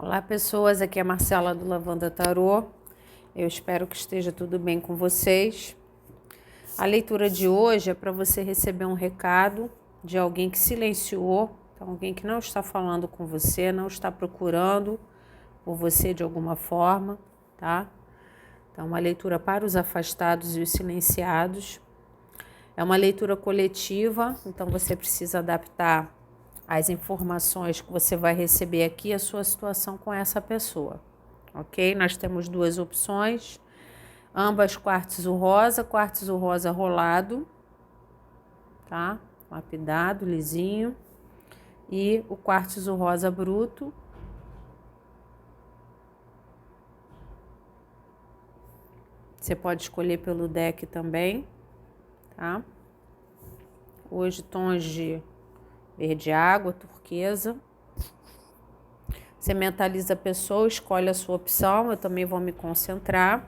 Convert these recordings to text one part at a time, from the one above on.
Olá pessoas, aqui é a Marcela do Lavanda Tarô. Eu espero que esteja tudo bem com vocês. A leitura de hoje é para você receber um recado de alguém que silenciou, então alguém que não está falando com você, não está procurando por você de alguma forma, tá? Então uma leitura para os afastados e os silenciados. É uma leitura coletiva, então você precisa adaptar as informações que você vai receber aqui, a sua situação com essa pessoa, ok? Nós temos duas opções, ambas quartzo rosa rolado, tá? Lapidado, lisinho, e o quartzo rosa bruto. Você pode escolher pelo deck também, tá? Hoje tons de verde água, turquesa. Você mentaliza a pessoa, escolhe a sua opção, eu também vou me concentrar.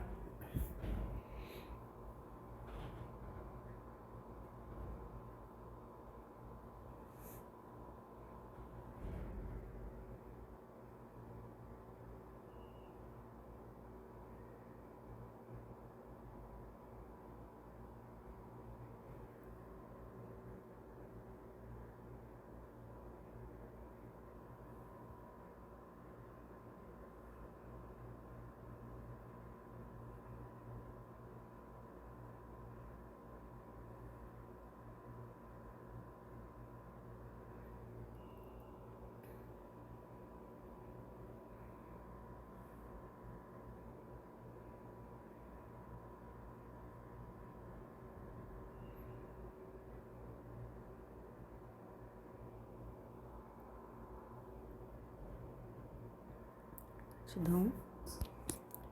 Vamos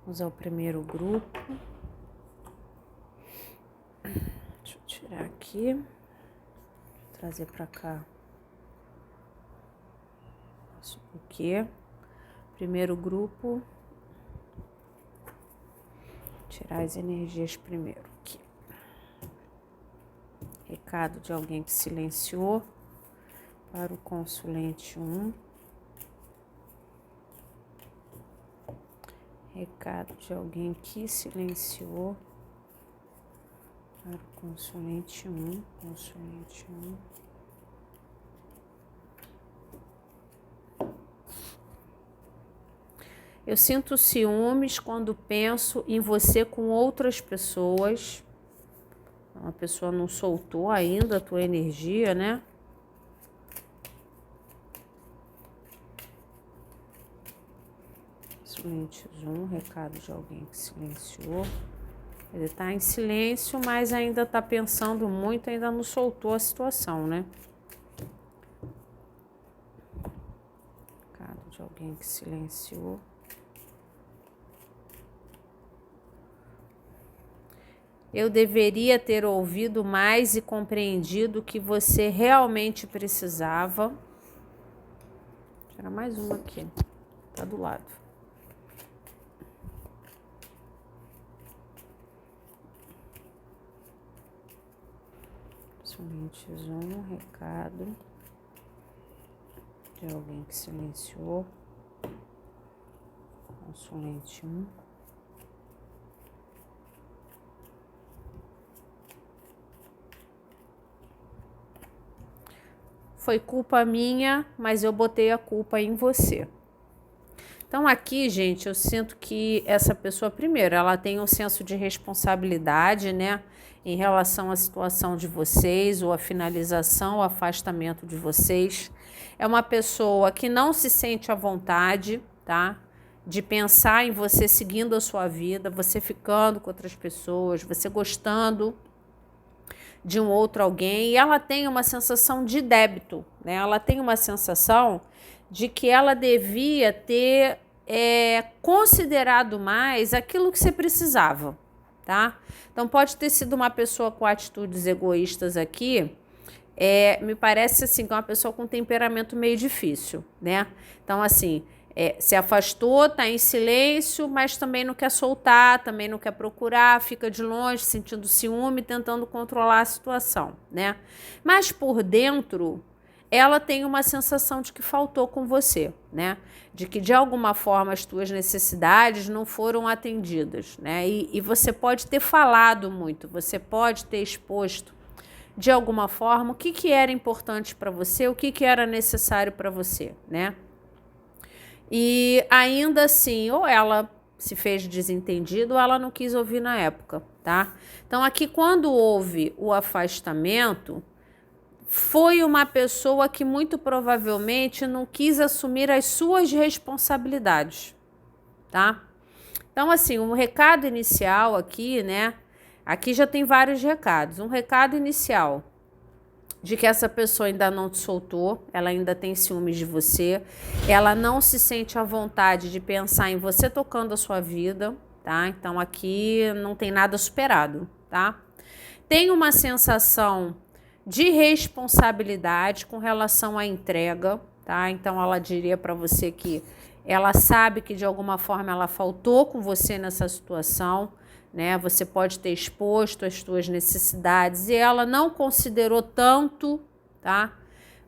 usar o primeiro grupo. Deixa eu tirar aqui, trazer para cá. Isso aqui. Primeiro grupo. Tirar as energias primeiro aqui. Recado de alguém que silenciou para o consulente 1. Recado de alguém que silenciou para o consulente 1, consulente 1. Eu sinto ciúmes quando penso em você com outras pessoas. Uma pessoa não soltou ainda a tua energia, né? Consulente 1, recado de alguém que silenciou. Ele tá em silêncio, mas ainda tá pensando muito, ainda não soltou a situação, né? Recado de alguém que silenciou. Eu deveria ter ouvido mais e compreendido o que você realmente precisava. Vou tirar mais uma aqui, tá do lado. Consulente 1, recado de alguém que silenciou. Consulente 1. Foi culpa minha, mas eu botei a culpa em você. Então aqui, gente, eu sinto que essa pessoa, primeiro, ela tem um senso de responsabilidade, né, em relação à situação de vocês, ou a finalização, o afastamento de vocês. É uma pessoa que não se sente à vontade, tá, de pensar em você seguindo a sua vida, você ficando com outras pessoas, você gostando de um outro alguém, e ela tem uma sensação de débito, né? Ela tem uma sensação de que ela devia ter considerado mais aquilo que você precisava, tá? Então pode ter sido uma pessoa com atitudes egoístas aqui, me parece assim, que é uma pessoa com temperamento meio difícil, né? Então assim, se afastou, tá em silêncio, mas também não quer soltar, também não quer procurar, fica de longe, sentindo ciúme, tentando controlar a situação, né? Mas por dentro, ela tem uma sensação de que faltou com você, né? De que de alguma forma as tuas necessidades não foram atendidas, né? E você pode ter falado muito, você pode ter exposto de alguma forma o que era importante para você, o que era necessário para você, né? E ainda assim, ou ela se fez desentendido ou ela não quis ouvir na época, tá? Então aqui quando houve o afastamento, foi uma pessoa que muito provavelmente não quis assumir as suas responsabilidades, tá? Então assim, um recado inicial aqui, né? Aqui já tem vários recados. Um recado inicial de que essa pessoa ainda não te soltou, ela ainda tem ciúmes de você, ela não se sente à vontade de pensar em você tocando a sua vida, tá? Então aqui não tem nada superado, tá? Tem uma sensação de responsabilidade com relação à entrega, tá? Então ela diria para você que ela sabe que de alguma forma ela faltou com você nessa situação, né? Você pode ter exposto as suas necessidades e ela não considerou tanto, tá?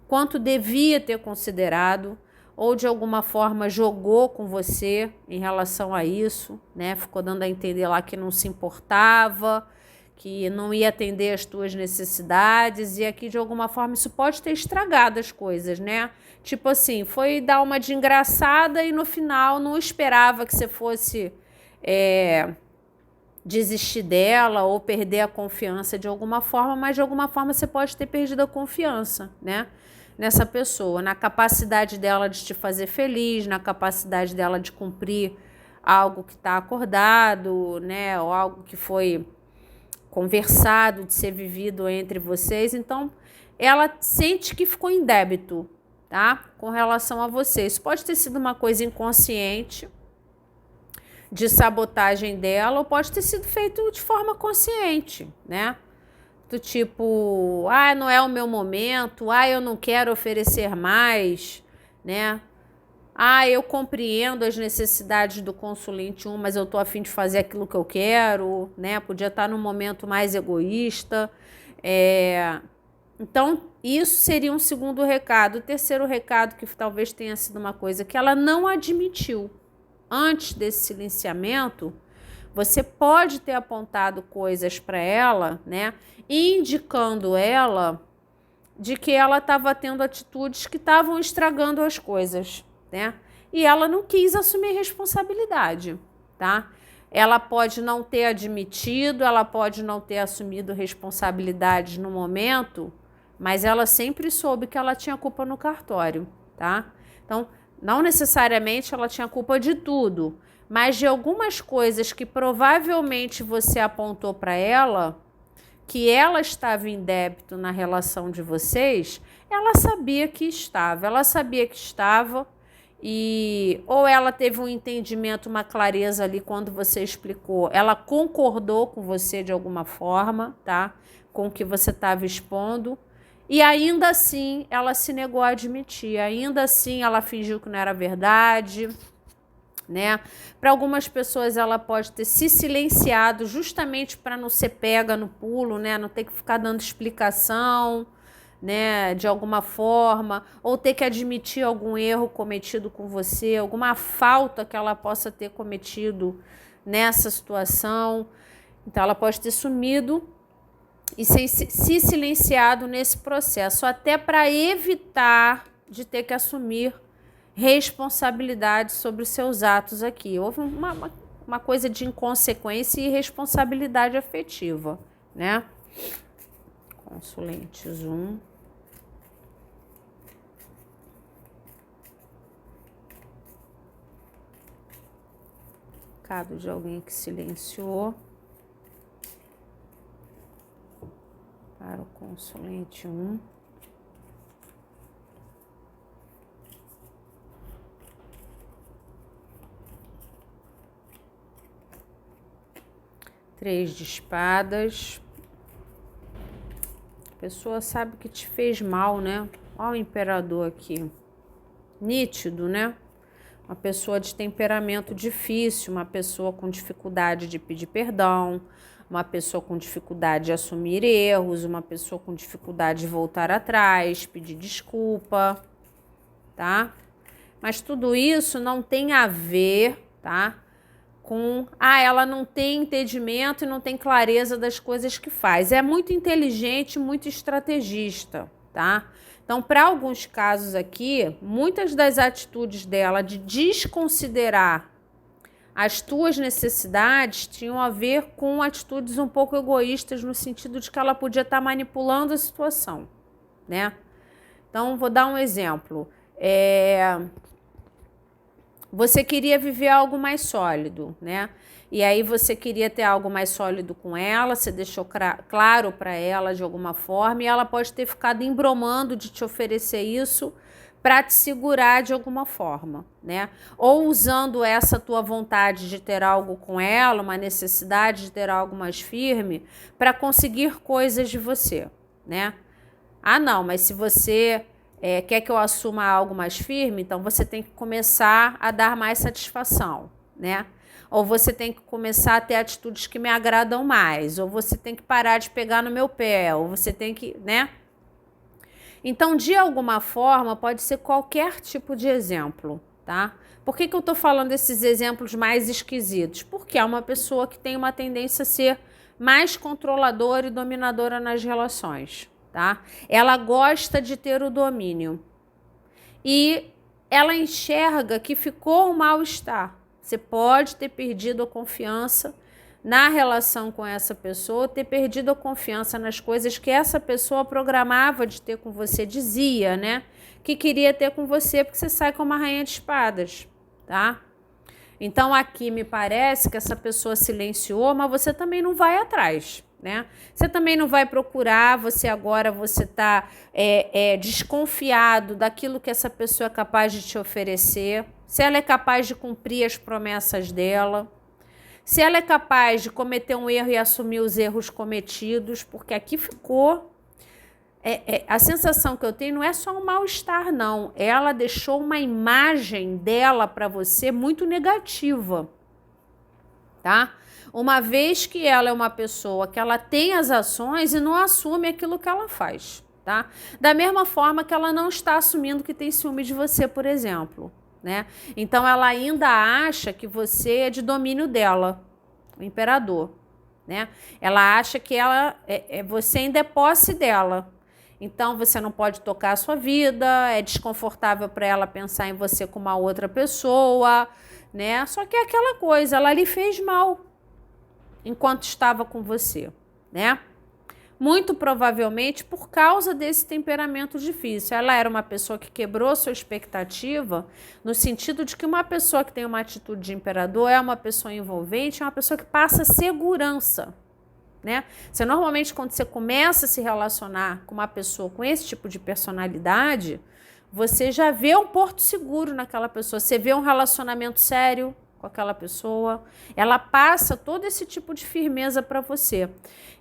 Quanto devia ter considerado, ou de alguma forma jogou com você em relação a isso, né? Ficou dando a entender lá que não se importava, que não ia atender as tuas necessidades, e aqui de alguma forma isso pode ter estragado as coisas, né? Tipo assim, foi dar uma de engraçada e no final não esperava que você fosse desistir dela ou perder a confiança de alguma forma, mas de alguma forma você pode ter perdido a confiança, né? Nessa pessoa, na capacidade dela de te fazer feliz, na capacidade dela de cumprir algo que está acordado, né? Ou algo que foi conversado, de ser vivido entre vocês. Então, ela sente que ficou em débito, tá? Com relação a você. Isso pode ter sido uma coisa inconsciente, de sabotagem dela, ou pode ter sido feito de forma consciente, né? Do tipo, não é o meu momento, eu não quero oferecer mais, né? Eu compreendo as necessidades do consulente 1, mas eu tô a fim de fazer aquilo que eu quero, né? Podia estar num momento mais egoísta. Então, isso seria um segundo recado. O terceiro recado, que talvez tenha sido uma coisa que ela não admitiu antes desse silenciamento, você pode ter apontado coisas para ela, né? Indicando ela de que ela estava tendo atitudes que estavam estragando as coisas, né? E ela não quis assumir responsabilidade, tá? Ela pode não ter admitido, ela pode não ter assumido responsabilidades no momento, mas ela sempre soube que ela tinha culpa no cartório, tá? Então, não necessariamente ela tinha culpa de tudo, mas de algumas coisas que provavelmente você apontou para ela, que ela estava em débito na relação de vocês, ela sabia que estava, e ou ela teve um entendimento, uma clareza ali quando você explicou, ela concordou com você de alguma forma, tá? Com o que você estava expondo, e ainda assim ela se negou a admitir, ainda assim ela fingiu que não era verdade, né? Para algumas pessoas ela pode ter se silenciado justamente para não ser pega no pulo, né? Não ter que ficar dando explicação, né? De alguma forma, ou ter que admitir algum erro cometido com você, alguma falta que ela possa ter cometido nessa situação. Então ela pode ter sumido e se silenciado nesse processo, até para evitar de ter que assumir responsabilidade sobre os seus atos aqui. Houve uma coisa de inconsequência e responsabilidade afetiva, né? Consulentes 1. Recado de alguém que silenciou. Para o consulente 1. Três de espadas. A pessoa sabe que te fez mal, né? Olha o imperador aqui. Nítido, né? uma pessoa de temperamento difícil, uma pessoa com dificuldade de pedir perdão, uma pessoa com dificuldade de assumir erros, uma pessoa com dificuldade de voltar atrás, pedir desculpa, tá? Mas tudo isso não tem a ver, tá? Com, ela não tem entendimento e não tem clareza das coisas que faz. É muito inteligente, muito estrategista, tá? Então, para alguns casos aqui, muitas das atitudes dela de desconsiderar as tuas necessidades tinham a ver com atitudes um pouco egoístas, no sentido de que ela podia estar manipulando a situação, né? Então, vou dar um exemplo. Você queria viver algo mais sólido, né? E aí você queria ter algo mais sólido com ela, você deixou claro para ela de alguma forma, e ela pode ter ficado embromando de te oferecer isso para te segurar de alguma forma, né? Ou usando essa tua vontade de ter algo com ela, uma necessidade de ter algo mais firme, para conseguir coisas de você, né? Não, mas se você quer que eu assuma algo mais firme, então você tem que começar a dar mais satisfação, né? Ou você tem que começar a ter atitudes que me agradam mais, ou você tem que parar de pegar no meu pé, ou você tem que, né? Então, de alguma forma, pode ser qualquer tipo de exemplo, tá? Por que eu tô falando desses exemplos mais esquisitos? Porque é uma pessoa que tem uma tendência a ser mais controladora e dominadora nas relações, tá? Ela gosta de ter o domínio e ela enxerga que ficou um mal-estar. Você pode ter perdido a confiança na relação com essa pessoa, ter perdido a confiança nas coisas que essa pessoa programava de ter com você, dizia, né? Que queria ter com você, porque você sai com uma rainha de espadas, tá? Então aqui me parece que essa pessoa silenciou, mas você também não vai atrás, né? Você também não vai procurar, você tá desconfiado daquilo que essa pessoa é capaz de te oferecer, se ela é capaz de cumprir as promessas dela, se ela é capaz de cometer um erro e assumir os erros cometidos, porque aqui ficou... a sensação que eu tenho não é só um mal-estar, não. Ela deixou uma imagem dela para você muito negativa, tá? Uma vez que ela é uma pessoa que ela tem as ações e não assume aquilo que ela faz, tá? Da mesma forma que ela não está assumindo que tem ciúme de você, por exemplo, né? Então ela ainda acha que você é de domínio dela, o imperador, né? Ela acha que você ainda é posse dela. Então você não pode tocar a sua vida, é desconfortável para ela pensar em você com uma outra pessoa, né? Só que é aquela coisa, ela lhe fez mal enquanto estava com você, né? Muito provavelmente por causa desse temperamento difícil. Ela era uma pessoa que quebrou sua expectativa, no sentido de que uma pessoa que tem uma atitude de imperador é uma pessoa envolvente, é uma pessoa que passa segurança, né? Você normalmente, quando você começa a se relacionar com uma pessoa com esse tipo de personalidade, você já vê um porto seguro naquela pessoa, você vê um relacionamento sério com aquela pessoa, ela passa todo esse tipo de firmeza para você.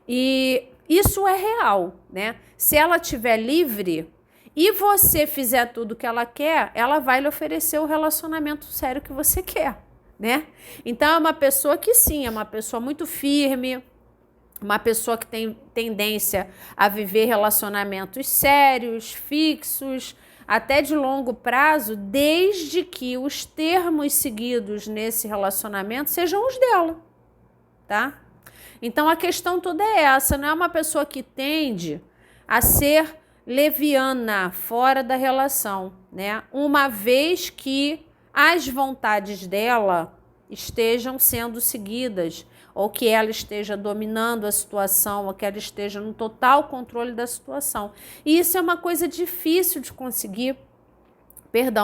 E isso é real, né? Se ela estiver livre e você fizer tudo o que ela quer, ela vai lhe oferecer o relacionamento sério que você quer, né? Então é uma pessoa que sim, é uma pessoa muito firme, uma pessoa que tem tendência a viver relacionamentos sérios, fixos, até de longo prazo, desde que os termos seguidos nesse relacionamento sejam os dela, tá? Então a questão toda é essa, não é uma pessoa que tende a ser leviana, fora da relação, né? Uma vez que as vontades dela estejam sendo seguidas, ou que ela esteja dominando a situação, ou que ela esteja no total controle da situação. E isso é uma coisa difícil de conseguir,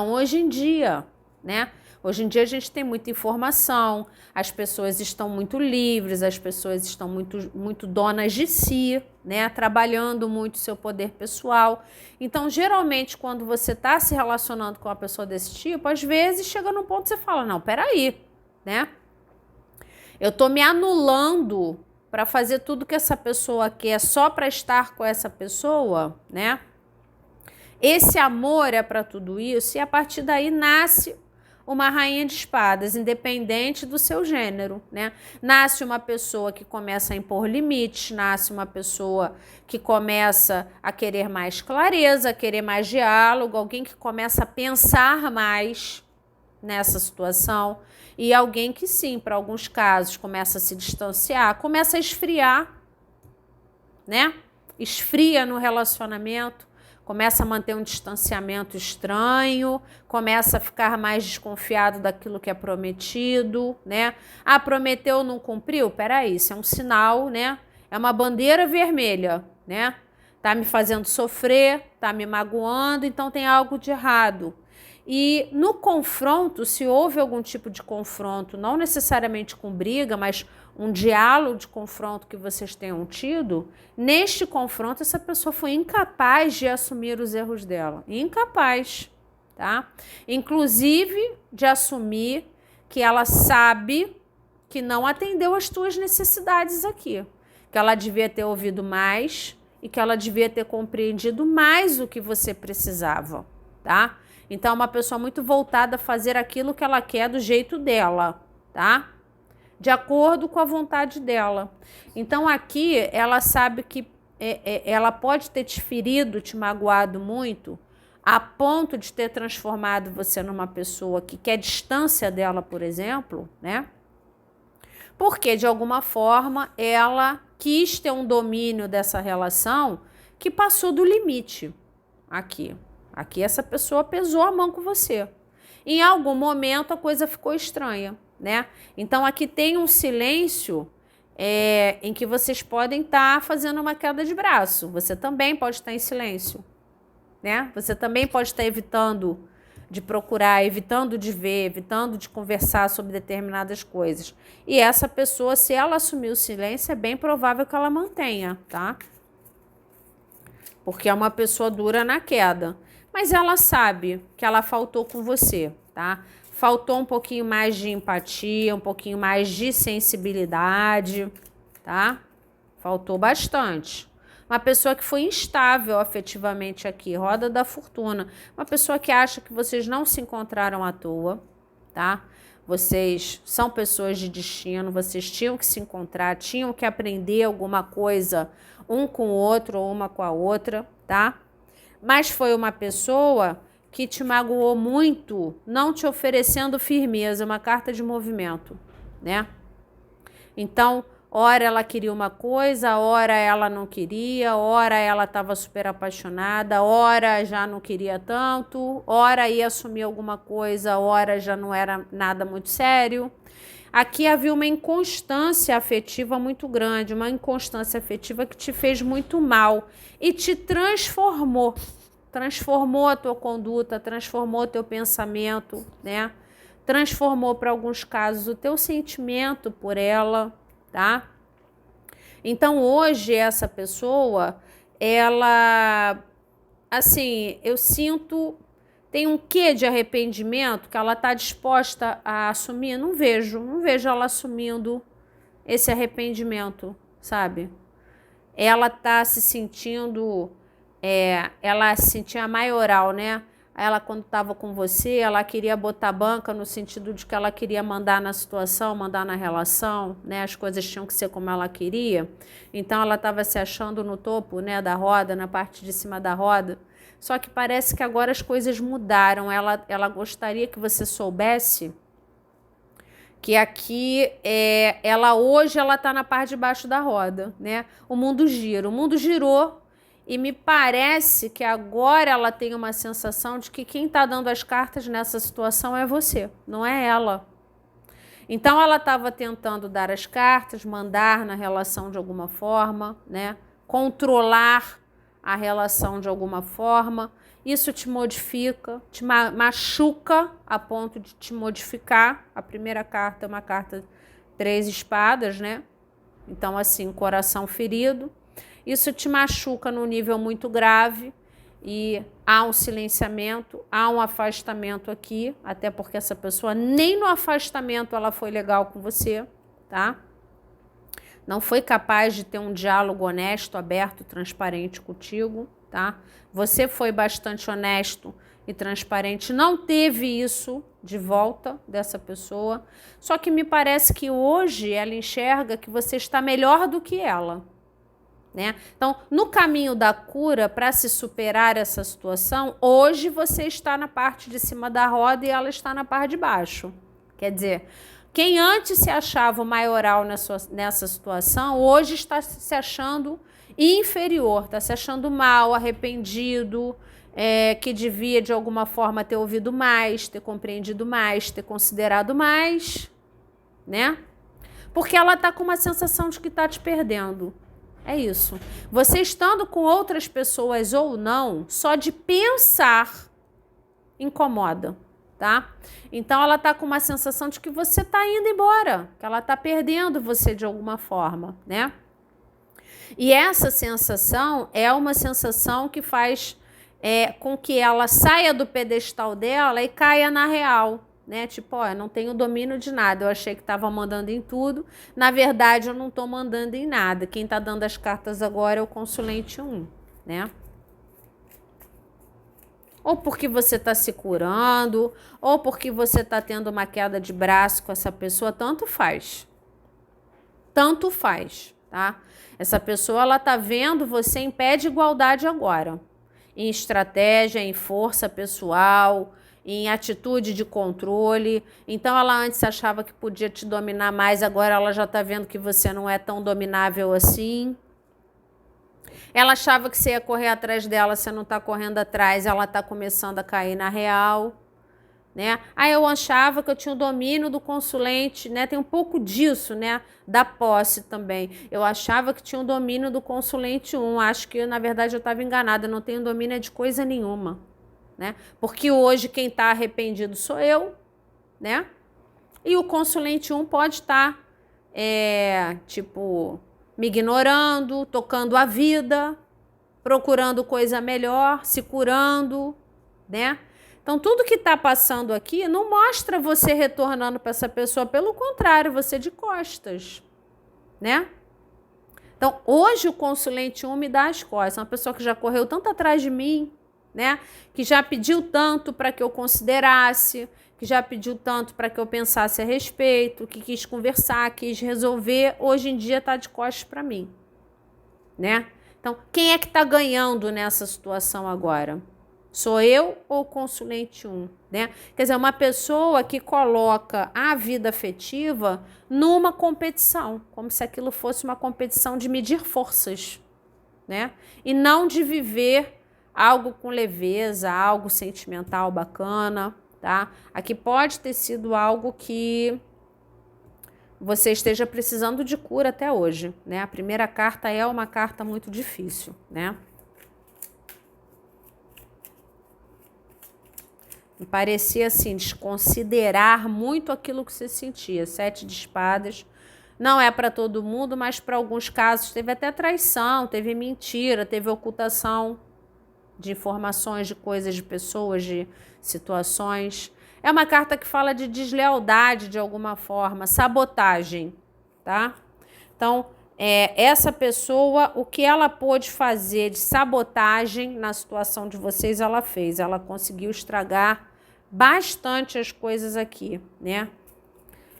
hoje em dia, né? Hoje em dia a gente tem muita informação, as pessoas estão muito livres, as pessoas estão muito donas de si, né? Trabalhando muito seu poder pessoal. Então, geralmente, quando você está se relacionando com uma pessoa desse tipo, às vezes chega num ponto que você fala, não, peraí, né? Eu tô me anulando para fazer tudo que essa pessoa quer só para estar com essa pessoa, né? Esse amor é para tudo isso e a partir daí nasce uma rainha de espadas, independente do seu gênero, né? Nasce uma pessoa que começa a impor limites, nasce uma pessoa que começa a querer mais clareza, a querer mais diálogo, alguém que começa a pensar mais nessa situação, e alguém que sim, para alguns casos, começa a se distanciar, começa a esfriar, né? Esfria no relacionamento, começa a manter um distanciamento estranho, começa a ficar mais desconfiado daquilo que é prometido, né? Ah, prometeu, não cumpriu? Peraí, isso é um sinal, né? É uma bandeira vermelha, né? Tá me fazendo sofrer, tá me magoando, então tem algo de errado. E no confronto, se houve algum tipo de confronto, não necessariamente com briga, mas um diálogo de confronto que vocês tenham tido, neste confronto essa pessoa foi incapaz de assumir os erros dela. Incapaz, tá? Inclusive de assumir que ela sabe que não atendeu às tuas necessidades aqui. Que ela devia ter ouvido mais e que ela devia ter compreendido mais o que você precisava, tá? Então, é uma pessoa muito voltada a fazer aquilo que ela quer do jeito dela, tá? De acordo com a vontade dela. Então, aqui, ela sabe que ela pode ter te ferido, te magoado muito, a ponto de ter transformado você numa pessoa que quer distância dela, por exemplo, né? Porque, de alguma forma, ela quis ter um domínio dessa relação que passou do limite aqui. Aqui essa pessoa pesou a mão com você. Em algum momento a coisa ficou estranha, né? Então aqui tem um silêncio em que vocês podem estar fazendo uma queda de braço. Você também pode estar em silêncio, né? Você também pode estar evitando de procurar, evitando de ver, evitando de conversar sobre determinadas coisas. E essa pessoa, se ela assumir o silêncio, é bem provável que ela mantenha, tá? Porque é uma pessoa dura na queda. Mas ela sabe que ela faltou com você, tá? Faltou um pouquinho mais de empatia, um pouquinho mais de sensibilidade, tá? Faltou bastante. Uma pessoa que foi instável afetivamente aqui, roda da fortuna. Uma pessoa que acha que vocês não se encontraram à toa, tá? Vocês são pessoas de destino, vocês tinham que se encontrar, tinham que aprender alguma coisa um com o outro ou uma com a outra, tá? Mas foi uma pessoa que te magoou muito, não te oferecendo firmeza, uma carta de movimento, né? Então, ora ela queria uma coisa, ora ela não queria, ora ela estava super apaixonada, ora já não queria tanto, ora ia assumir alguma coisa, ora já não era nada muito sério. Aqui havia uma inconstância afetiva muito grande, uma inconstância afetiva que te fez muito mal e te transformou. Transformou a tua conduta, transformou o teu pensamento, né? Transformou, para alguns casos, o teu sentimento por ela, tá? Então, hoje, essa pessoa, ela, assim, eu sinto, tem um quê de arrependimento que ela está disposta a assumir? Não vejo ela assumindo esse arrependimento, sabe? Ela está se sentindo, ela se sentia maioral, né? Ela, quando estava com você, ela queria botar banca no sentido de que ela queria mandar na situação, mandar na relação, né? As coisas tinham que ser como ela queria. Então, ela estava se achando no topo, né, da roda, na parte de cima da roda. Só que parece que agora as coisas mudaram. Ela gostaria que você soubesse que aqui, hoje ela está na parte de baixo da roda, né? O mundo girou. E me parece que agora ela tem uma sensação de que quem está dando as cartas nessa situação é você, não é ela. Então, ela estava tentando dar as cartas, mandar na relação de alguma forma, né? Controlar a relação de alguma forma. Isso te modifica, te machuca a ponto de te modificar. A primeira carta é uma carta 3 espadas, né? Então, assim, coração ferido. Isso te machuca num nível muito grave e há um silenciamento, há um afastamento aqui, até porque essa pessoa nem no afastamento ela foi legal com você, tá? Não foi capaz de ter um diálogo honesto, aberto, transparente contigo, tá? Você foi bastante honesto e transparente, não teve isso de volta dessa pessoa. Só que me parece que hoje ela enxerga que você está melhor do que ela, né? Então, no caminho da cura, para se superar essa situação, hoje você está na parte de cima da roda e ela está na parte de baixo. Quer dizer, quem antes se achava o maioral nessa situação, hoje está se achando inferior, está se achando mal, arrependido, que devia de alguma forma ter ouvido mais, ter compreendido mais, ter considerado mais, né? Porque ela está com uma sensação de que está te perdendo. É isso. Você estando com outras pessoas ou não, só de pensar incomoda, tá? Então ela tá com uma sensação de que você tá indo embora, que ela tá perdendo você de alguma forma, né? E essa sensação é uma sensação que faz com que ela saia do pedestal dela e caia na real, né? Tipo, ó, eu não tenho domínio de nada, eu achei que estava mandando em tudo, na verdade eu não estou mandando em nada. Quem está dando as cartas agora é o consulente 1, né? Ou porque você está se curando, ou porque você está tendo uma queda de braço com essa pessoa, tanto faz. Tanto faz, tá? Essa pessoa, ela tá vendo você em pé de igualdade agora. Em estratégia, em força pessoal, em atitude de controle. Então, ela antes achava que podia te dominar mais, agora ela já tá vendo que você não é tão dominável assim. Ela achava que você ia correr atrás dela, você não tá correndo atrás, ela tá começando a cair na real, né? Aí eu achava que eu tinha o domínio do consulente, né? Tem um pouco disso, né? Da posse também. Eu achava que tinha o domínio do consulente 1. Acho que, na verdade, eu estava enganada. Eu não tenho domínio de coisa nenhuma, né? Porque hoje quem está arrependido sou eu, né? E o consulente 1 pode estar, me ignorando, tocando a vida, procurando coisa melhor, se curando, né? Então, tudo que está passando aqui não mostra você retornando para essa pessoa, pelo contrário, você de costas, né? Então, hoje o consulente 1 me dá as costas, uma pessoa que já correu tanto atrás de mim, né? Que já pediu tanto para que eu considerasse, que já pediu tanto para que eu pensasse a respeito, que quis conversar, quis resolver, hoje em dia está de costas para mim, né? Então, quem é que está ganhando nessa situação agora? Sou eu ou o consulente 1, né? Quer dizer, uma pessoa que coloca a vida afetiva numa competição, como se aquilo fosse uma competição de medir forças, né? E não de viver algo com leveza, algo sentimental bacana, tá? Aqui pode ter sido algo que você esteja precisando de cura até hoje, né? A primeira carta é uma carta muito difícil, né? Me parecia assim, desconsiderar muito aquilo que você sentia. 7 de espadas. Não é para todo mundo, mas para alguns casos teve até traição, teve mentira, teve ocultação de informações, de coisas, de pessoas, de situações. É uma carta que fala de deslealdade de alguma forma, sabotagem, tá? Então, essa pessoa, o que ela pôde fazer de sabotagem na situação de vocês, ela fez. Ela conseguiu estragar bastante as coisas aqui, né?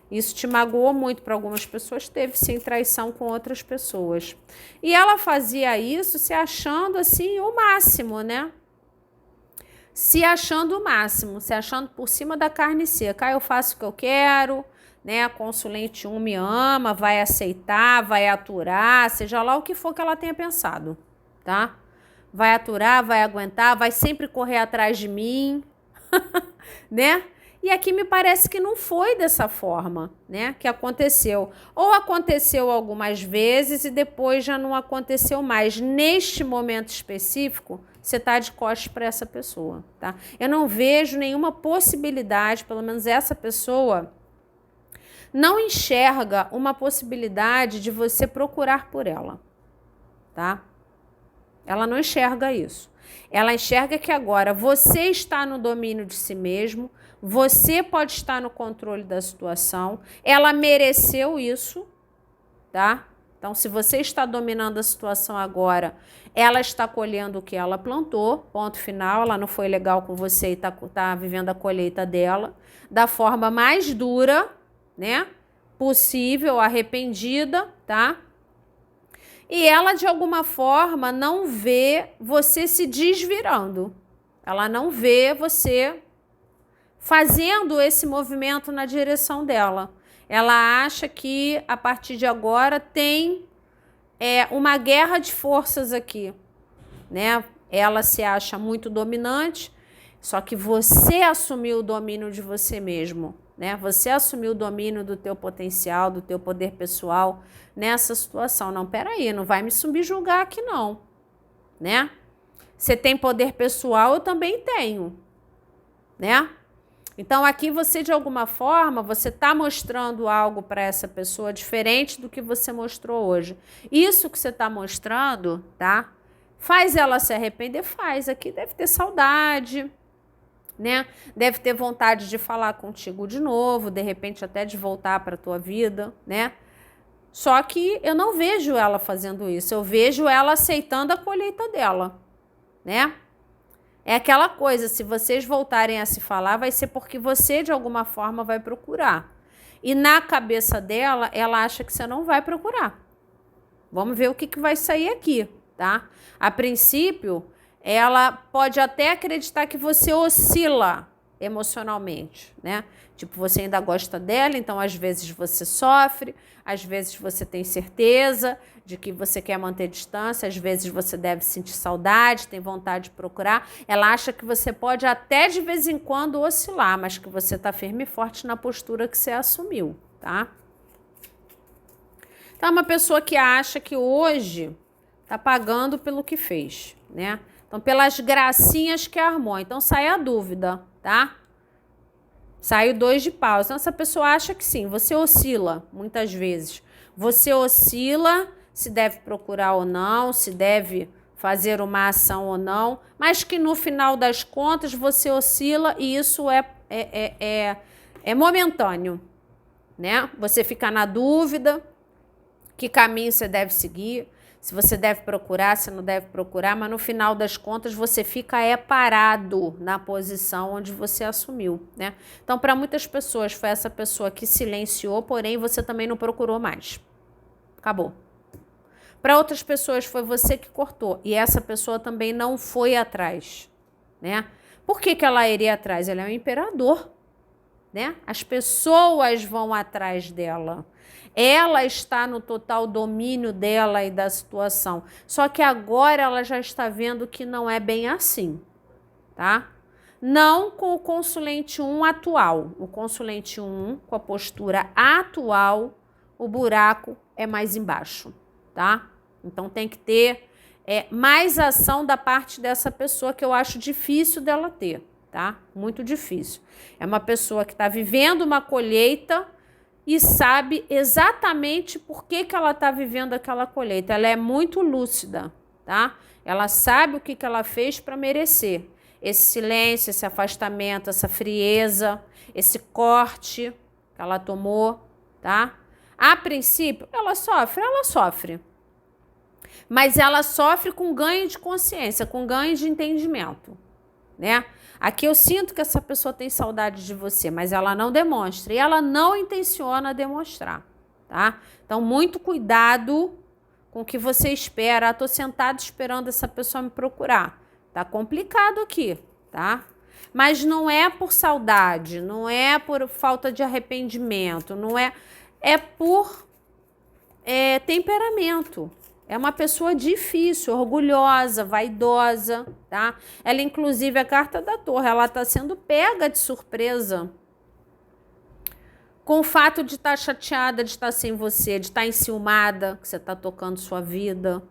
Isso te magoou muito para algumas pessoas, teve sim traição com outras pessoas. E ela fazia isso se achando assim o máximo, né? Se achando o máximo, se achando por cima da carne seca. Eu faço o que eu quero, né? A consulente 1 me ama, vai aceitar, vai aturar, seja lá o que for que ela tenha pensado, tá? Vai aturar, vai aguentar, vai sempre correr atrás de mim, né? E aqui me parece que não foi dessa forma, né? Que aconteceu. Ou aconteceu algumas vezes e depois já não aconteceu mais. Neste momento específico, você está de costas para essa pessoa, tá? Eu não vejo nenhuma possibilidade, pelo menos essa pessoa não enxerga uma possibilidade de você procurar por ela, tá? Ela não enxerga isso. Ela enxerga que agora você está no domínio de si mesmo, você pode estar no controle da situação, ela mereceu isso, tá? Então, se você está dominando a situação agora, ela está colhendo o que ela plantou, ponto final, ela não foi legal com você e tá vivendo a colheita dela, da forma mais dura, né, possível, arrependida, tá? E ela, de alguma forma, não vê você se desvirando. Ela não vê você fazendo esse movimento na direção dela. Ela acha que, a partir de agora, tem uma guerra de forças aqui, né? Ela se acha muito dominante, só que você assumiu o domínio de você mesmo, né? Você assumiu o domínio do teu potencial, do teu poder pessoal nessa situação. Não, peraí, não vai me subjugar aqui não, né? Você tem poder pessoal, eu também tenho, né? Então, aqui você, de alguma forma, você está mostrando algo para essa pessoa diferente do que você mostrou hoje. Isso que você está mostrando, tá? Faz ela se arrepender? Faz. Aqui deve ter saudade, né? Deve ter vontade de falar contigo de novo, de repente até de voltar para a tua vida, né? Só que eu não vejo ela fazendo isso. Eu vejo ela aceitando a colheita dela, né? É aquela coisa, se vocês voltarem a se falar, vai ser porque você, de alguma forma, vai procurar. E na cabeça dela, ela acha que você não vai procurar. Vamos ver o que vai sair aqui, tá? A princípio, ela pode até acreditar que você oscila emocionalmente, né? Tipo, você ainda gosta dela, então às vezes você sofre, às vezes você tem certeza de que você quer manter distância, às vezes você deve sentir saudade, tem vontade de procurar. Ela acha que você pode até de vez em quando oscilar, mas que você está firme e forte na postura que você assumiu, tá? Então, é uma pessoa que acha que hoje está pagando pelo que fez, né? Então, pelas gracinhas que armou. Então, sai a dúvida, tá? Sai o 2 de paus. Então, essa pessoa acha que sim, você oscila muitas vezes. Você oscila se deve procurar ou não, se deve fazer uma ação ou não, mas que no final das contas você oscila e isso é momentâneo, né? Você fica na dúvida que caminho você deve seguir, se você deve procurar, se não deve procurar, mas no final das contas você fica parado na posição onde você assumiu, né? Então, para muitas pessoas foi essa pessoa que silenciou, porém você também não procurou mais. Acabou. Para outras pessoas foi você que cortou e essa pessoa também não foi atrás, né? Por que ela iria atrás? Ela é um imperador, né? As pessoas vão atrás dela. Ela está no total domínio dela e da situação. Só que agora ela já está vendo que não é bem assim, tá? Não com o consulente 1 atual. O consulente 1, com a postura atual, o buraco é mais embaixo, tá? Então tem que ter mais ação da parte dessa pessoa que eu acho difícil dela ter, tá? Muito difícil. É uma pessoa que está vivendo uma colheita e sabe exatamente por que ela está vivendo aquela colheita. Ela é muito lúcida, tá? Ela sabe o que ela fez para merecer esse silêncio, esse afastamento, essa frieza, esse corte que ela tomou, tá? A princípio, ela sofre. Mas ela sofre com ganho de consciência, com ganho de entendimento, né? Aqui eu sinto que essa pessoa tem saudade de você, mas ela não demonstra e ela não intenciona demonstrar, tá? Então, muito cuidado com o que você espera. Tô sentada esperando essa pessoa me procurar. Tá complicado aqui, tá? Mas não é por saudade, não é por falta de arrependimento, não é... É por temperamento. É uma pessoa difícil, orgulhosa, vaidosa, tá? Ela, inclusive, a carta da Torre, ela tá sendo pega de surpresa com o fato de estar chateada, de estar sem você, de estar enciumada, que você tá tocando sua vida,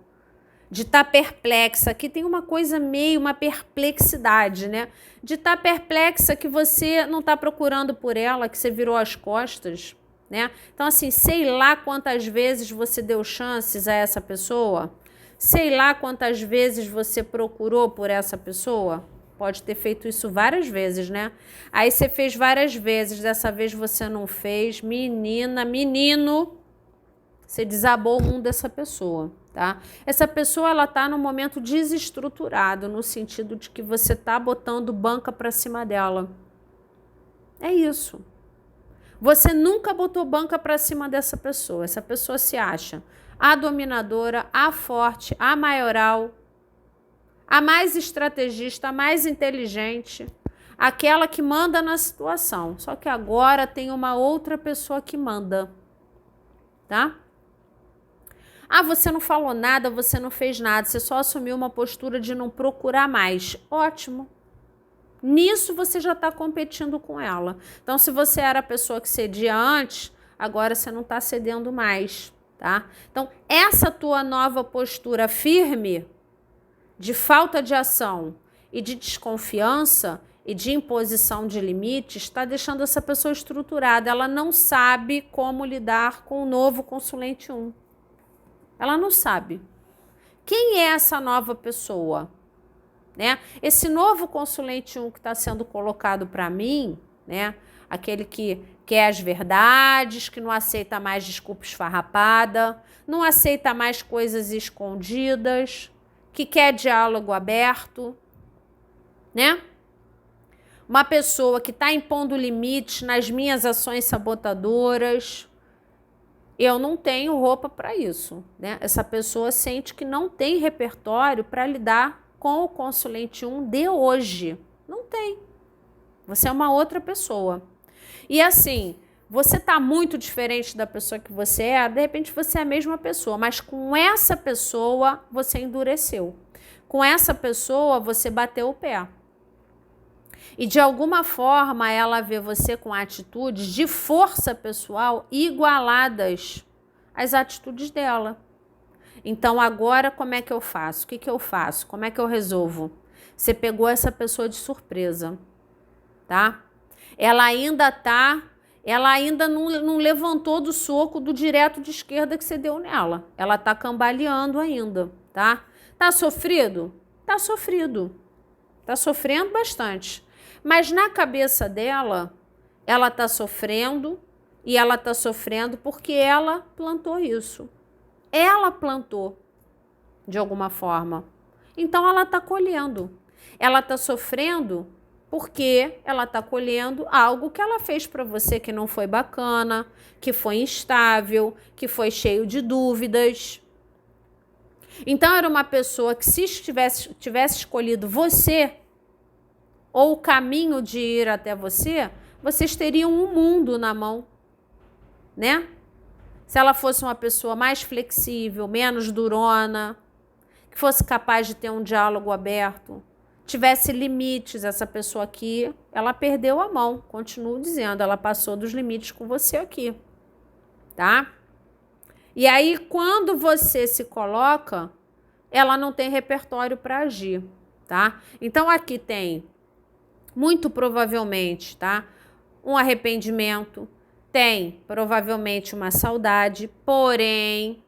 de estar perplexa. Aqui tem uma coisa meio, uma perplexidade, né? De estar perplexa que você não tá procurando por ela, que você virou as costas, né? Então, assim, sei lá quantas vezes você deu chances a essa pessoa, sei lá quantas vezes você procurou por essa pessoa, pode ter feito isso várias vezes, né? Aí você fez várias vezes, dessa vez você não fez, menina, menino, Você desabou o mundo dessa pessoa, tá? Essa pessoa, ela tá num momento desestruturado, no sentido de que você tá botando banca pra cima dela. É isso. Você nunca botou banca pra cima dessa pessoa. Essa pessoa se acha a dominadora, a forte, a maioral, a mais estrategista, a mais inteligente, aquela que manda na situação. Só que agora tem uma outra pessoa que manda, tá? Ah, você não falou nada, você não fez nada, você só assumiu uma postura de não procurar mais. Ótimo. Nisso você já está competindo com ela. Então, se você era a pessoa que cedia antes, agora você não está cedendo mais, tá? Então, essa tua nova postura firme, de falta de ação e de desconfiança e de imposição de limites, está deixando essa pessoa estruturada. Ela não sabe como lidar com o novo consulente 1. Ela não sabe. Quem é essa nova pessoa? Né? Esse novo consulente 1 que está sendo colocado para mim, né? Aquele que quer as verdades, que não aceita mais desculpa esfarrapada, não aceita mais coisas escondidas, que quer diálogo aberto, né? Uma pessoa que está impondo limites nas minhas ações sabotadoras. Eu não tenho roupa para isso, né? Essa pessoa sente que não tem repertório para lidar com o consulente 1 de hoje. Não tem. Você é uma outra pessoa. E assim, você tá muito diferente da pessoa que você é, de repente você é a mesma pessoa, mas com essa pessoa você endureceu. Com essa pessoa você bateu o pé. E de alguma forma ela vê você com atitudes de força pessoal igualadas às atitudes dela. Então agora como é que eu faço? O que que eu faço? Como é que eu resolvo? Você pegou essa pessoa de surpresa, tá? Ela ainda não levantou do soco do direto de esquerda que você deu nela. Ela tá cambaleando ainda, tá? Tá sofrido? Tá sofrido. Tá sofrendo bastante. Mas na cabeça dela, ela tá sofrendo e ela tá sofrendo porque ela plantou isso. Ela plantou de alguma forma. Então ela tá colhendo. Ela tá sofrendo porque ela tá colhendo algo que ela fez para você que não foi bacana, que foi instável, que foi cheio de dúvidas. Então era uma pessoa que se tivesse escolhido você, ou o caminho de ir até você, vocês teriam um mundo na mão, né? Se ela fosse uma pessoa mais flexível, menos durona, que fosse capaz de ter um diálogo aberto, tivesse limites, essa pessoa aqui, ela perdeu a mão, continuo dizendo, ela passou dos limites com você aqui, tá? E aí, quando você se coloca, ela não tem repertório para agir, tá? Então, aqui tem muito provavelmente, tá? Um arrependimento, tem provavelmente uma saudade, porém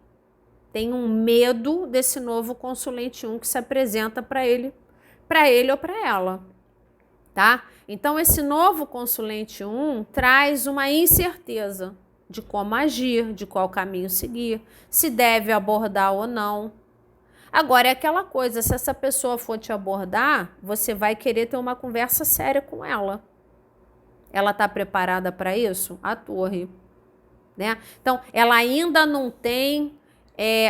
tem um medo desse novo consulente 1 que se apresenta para ele ou para ela, tá? Então esse novo consulente 1 traz uma incerteza de como agir, de qual caminho seguir, se deve abordar ou não. Agora é aquela coisa, se essa pessoa for te abordar, você vai querer ter uma conversa séria com ela. Ela está preparada para isso? A torre, né? Então, ela ainda não tem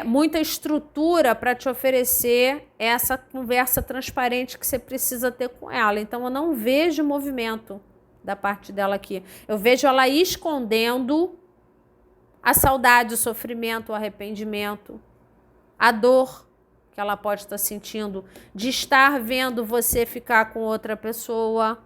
muita estrutura para te oferecer essa conversa transparente que você precisa ter com ela. Então, eu não vejo movimento da parte dela aqui. Eu vejo ela escondendo a saudade, o sofrimento, o arrependimento, a dor que ela pode estar sentindo de estar vendo você ficar com outra pessoa.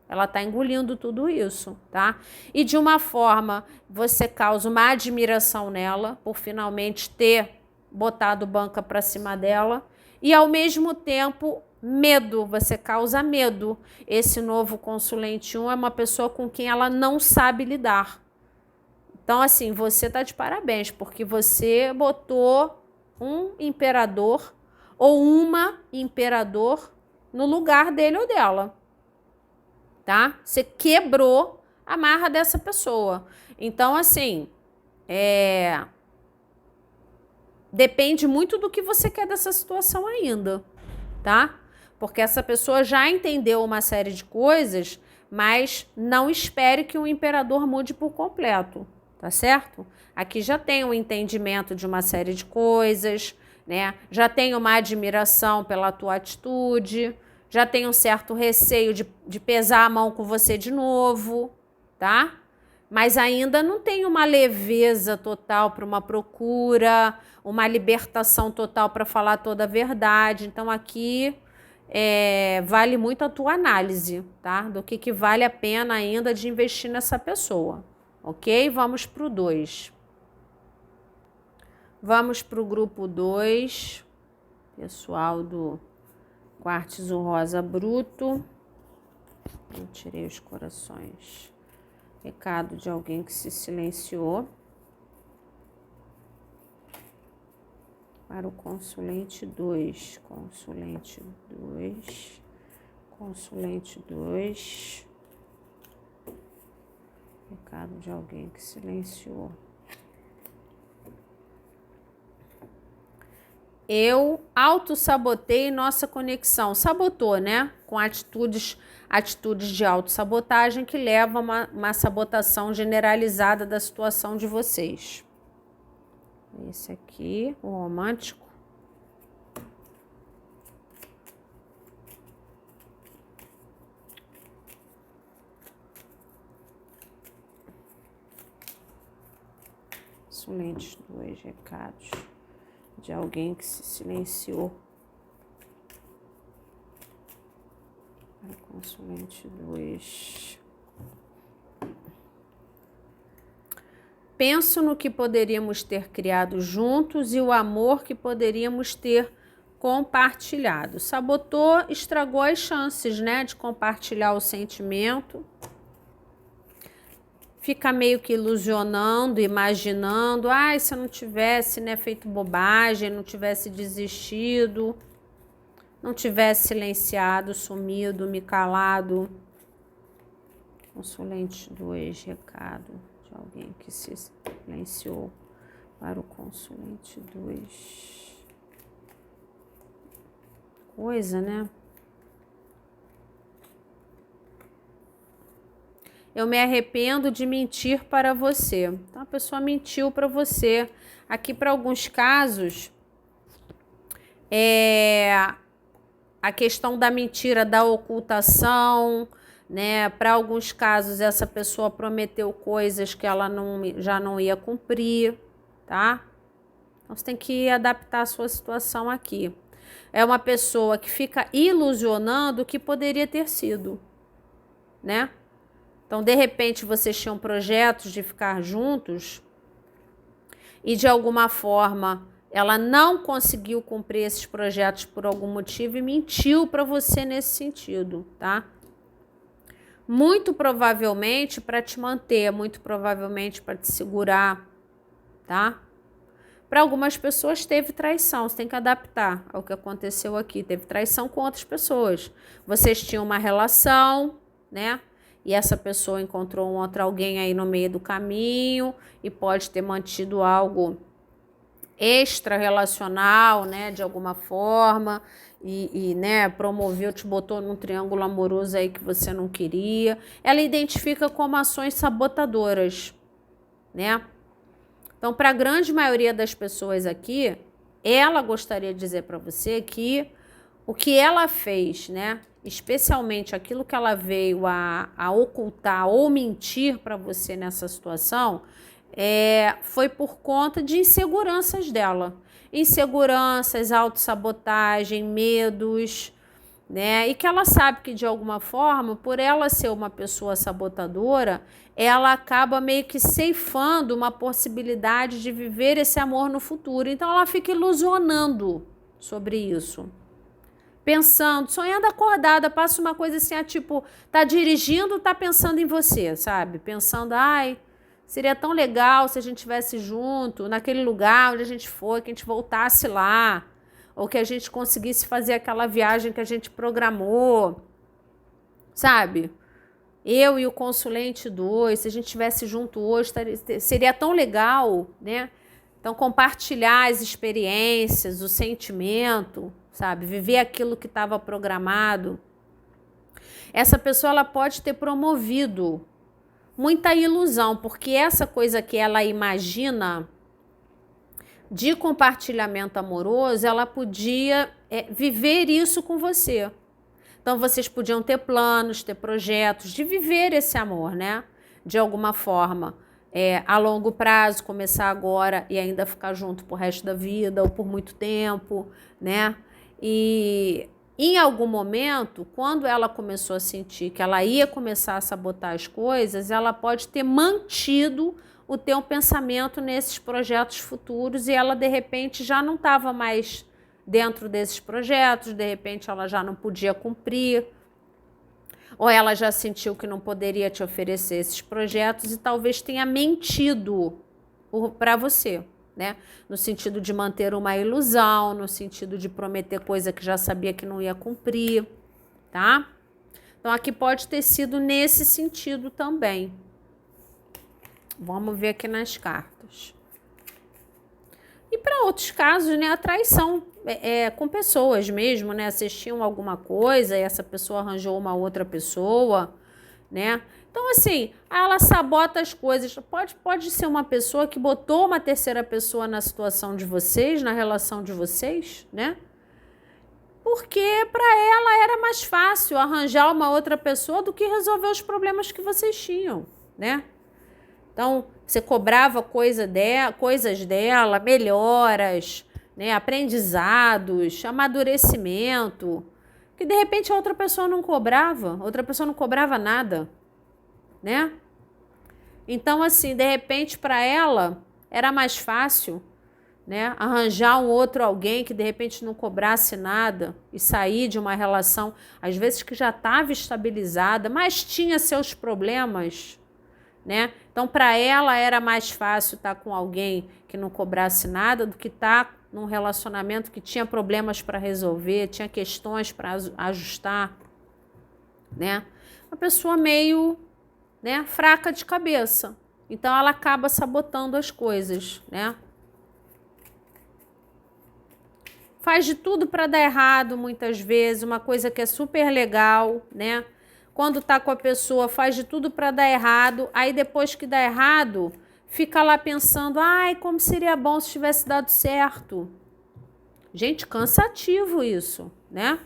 Ela está engolindo tudo isso, tá? E de uma forma, você causa uma admiração nela por finalmente ter botado banca para cima dela. E ao mesmo tempo, medo, você causa medo. Esse novo consulente 1 é uma pessoa com quem ela não sabe lidar. Então, assim, você tá de parabéns, porque você botou um imperador ou uma imperador no lugar dele ou dela, tá? Você quebrou a marra dessa pessoa. Então, assim, depende muito do que você quer dessa situação ainda, tá? Porque essa pessoa já entendeu uma série de coisas, mas não espere que o imperador mude por completo, tá certo? Aqui já tem um entendimento de uma série de coisas, né? Já tem uma admiração pela tua atitude, já tem um certo receio de pesar a mão com você de novo, tá? Mas ainda não tem uma leveza total para uma procura, uma libertação total para falar toda a verdade. Então aqui vale muito a tua análise, tá? Do que vale a pena ainda de investir nessa pessoa, ok? Vamos para o 2. Vamos para o grupo 2, pessoal do Quartzo Rosa Bruto. Eu tirei os corações. Recado de alguém que se silenciou. Para o consulente 2. Consulente 2. Consulente 2. Recado de alguém que silenciou. Eu autossabotei nossa conexão. Sabotou, né? Com atitudes de autossabotagem que levam a uma sabotação generalizada da situação de vocês. Esse aqui, o romântico. Consulente 2, recados de alguém que se silenciou. Consulente 2. Penso no que poderíamos ter criado juntos e o amor que poderíamos ter compartilhado. Sabotou, estragou as chances, né, de compartilhar o sentimento. Fica meio que ilusionando, imaginando, se eu não tivesse, né, feito bobagem, não tivesse desistido, não tivesse silenciado, sumido, me calado. Consulente 2, recado de alguém que se silenciou para o consulente 2. Coisa, né? Eu me arrependo de mentir para você. Então, a pessoa mentiu para você. Aqui, para alguns casos, a questão da mentira, da ocultação, né? Para alguns casos, essa pessoa prometeu coisas que ela já não ia cumprir, tá? Então, você tem que adaptar a sua situação aqui. É uma pessoa que fica ilusionando o que poderia ter sido, né? Então, de repente, vocês tinham projetos de ficar juntos e, de alguma forma, ela não conseguiu cumprir esses projetos por algum motivo e mentiu para você nesse sentido, tá? Muito provavelmente para te manter, muito provavelmente para te segurar, tá? Para algumas pessoas teve traição, você tem que adaptar ao que aconteceu aqui. Teve traição com outras pessoas. Vocês tinham uma relação, né? E essa pessoa encontrou um outro alguém aí no meio do caminho e pode ter mantido algo extra-relacional, né, de alguma forma, né, promoveu, te botou num triângulo amoroso aí que você não queria. Ela identifica como ações sabotadoras, né? Então, para a grande maioria das pessoas aqui, ela gostaria de dizer para você que o que ela fez, né, especialmente aquilo que ela veio a ocultar ou mentir para você nessa situação, foi por conta de inseguranças dela. Inseguranças, autossabotagem, medos, né? E que ela sabe que, de alguma forma, por ela ser uma pessoa sabotadora, ela acaba meio que ceifando uma possibilidade de viver esse amor no futuro. Então, ela fica ilusionando sobre isso. Pensando, sonhando acordada, passa uma coisa assim, tipo, tá dirigindo, tá pensando em você, sabe? Pensando, seria tão legal se a gente estivesse junto, naquele lugar onde a gente foi, que a gente voltasse lá, ou que a gente conseguisse fazer aquela viagem que a gente programou, sabe? Eu e o consulente 2, se a gente estivesse junto hoje, seria tão legal, né? Então, compartilhar as experiências, o sentimento, sabe? Viver aquilo que estava programado. Essa pessoa ela pode ter promovido muita ilusão, porque essa coisa que ela imagina de compartilhamento amoroso, ela podia viver isso com você. Então, vocês podiam ter planos, ter projetos de viver esse amor, né? De alguma forma, a longo prazo, começar agora e ainda ficar junto pro resto da vida ou por muito tempo, né? E em algum momento, quando ela começou a sentir que ela ia começar a sabotar as coisas, ela pode ter mantido o teu pensamento nesses projetos futuros e ela, de repente, já não estava mais dentro desses projetos, de repente ela já não podia cumprir, ou ela já sentiu que não poderia te oferecer esses projetos e talvez tenha mentido para você, né? No sentido de manter uma ilusão, no sentido de prometer coisa que já sabia que não ia cumprir, tá? Então aqui pode ter sido nesse sentido também. Vamos ver aqui nas cartas. E para outros casos, né, a traição com pessoas mesmo, né? Vocês tinham alguma coisa e essa pessoa arranjou uma outra pessoa, né? Então, assim, ela sabota as coisas. Pode ser uma pessoa que botou uma terceira pessoa na situação de vocês, na relação de vocês, né? Porque para ela era mais fácil arranjar uma outra pessoa do que resolver os problemas que vocês tinham, né? Então, você cobrava coisas dela, melhoras, né, aprendizados, amadurecimento, que de repente a outra pessoa não cobrava nada, né? Então, assim, de repente para ela era mais fácil, né, arranjar um outro alguém que de repente não cobrasse nada e sair de uma relação, às vezes que já estava estabilizada, mas tinha seus problemas, né? Então, para ela era mais fácil estar com alguém que não cobrasse nada do que estar num relacionamento que tinha problemas para resolver, tinha questões para ajustar, né? Uma pessoa meio, né, fraca de cabeça. Então, ela acaba sabotando as coisas, né? Faz de tudo para dar errado muitas vezes, uma coisa que é super legal, né? Quando tá com a pessoa, faz de tudo para dar errado, aí depois que dá errado, fica lá pensando, ai, como seria bom se tivesse dado certo. Gente, cansativo isso, né?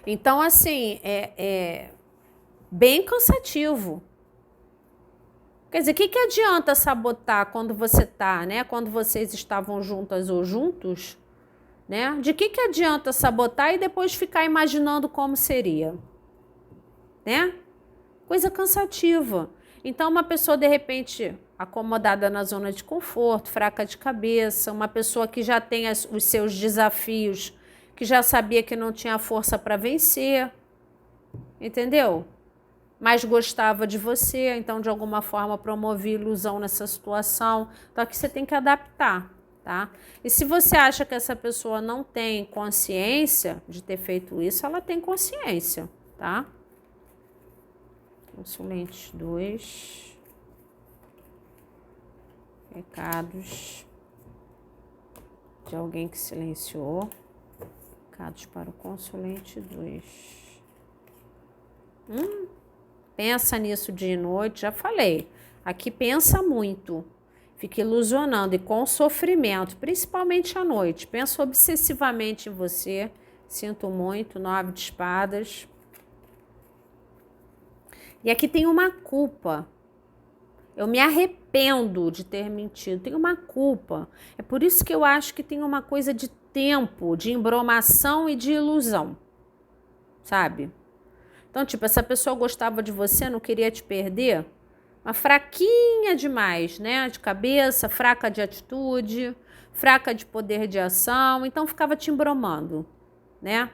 Então, assim, é bem cansativo. Quer dizer, o que adianta sabotar quando você tá, né? Quando vocês estavam juntas ou juntos, né? De que adianta sabotar e depois ficar imaginando como seria? Né? Coisa cansativa. Então, uma pessoa, de repente, acomodada na zona de conforto, fraca de cabeça, uma pessoa que já tem os seus desafios, que já sabia que não tinha força para vencer, entendeu? Mas gostava de você, então, de alguma forma, promovia ilusão nessa situação. Então, aqui você tem que adaptar, tá? E se você acha que essa pessoa não tem consciência de ter feito isso, ela tem consciência, tá? Consulente 2. Recados de alguém que silenciou. Recados para o consulente 2. Pensa nisso dia e noite, já falei. Aqui pensa muito. Fica ilusionando e com sofrimento, principalmente à noite. Pensa obsessivamente em você. Sinto muito, 9 de espadas. E aqui tem uma culpa. Eu me arrependo de ter mentido. Tem uma culpa. É por isso que eu acho que tem uma coisa de tempo, de embromação e de ilusão. Sabe? Então, tipo, essa pessoa gostava de você, não queria te perder. Uma fraquinha demais, né? De cabeça, fraca de atitude, fraca de poder de ação. Então, ficava te embromando, né?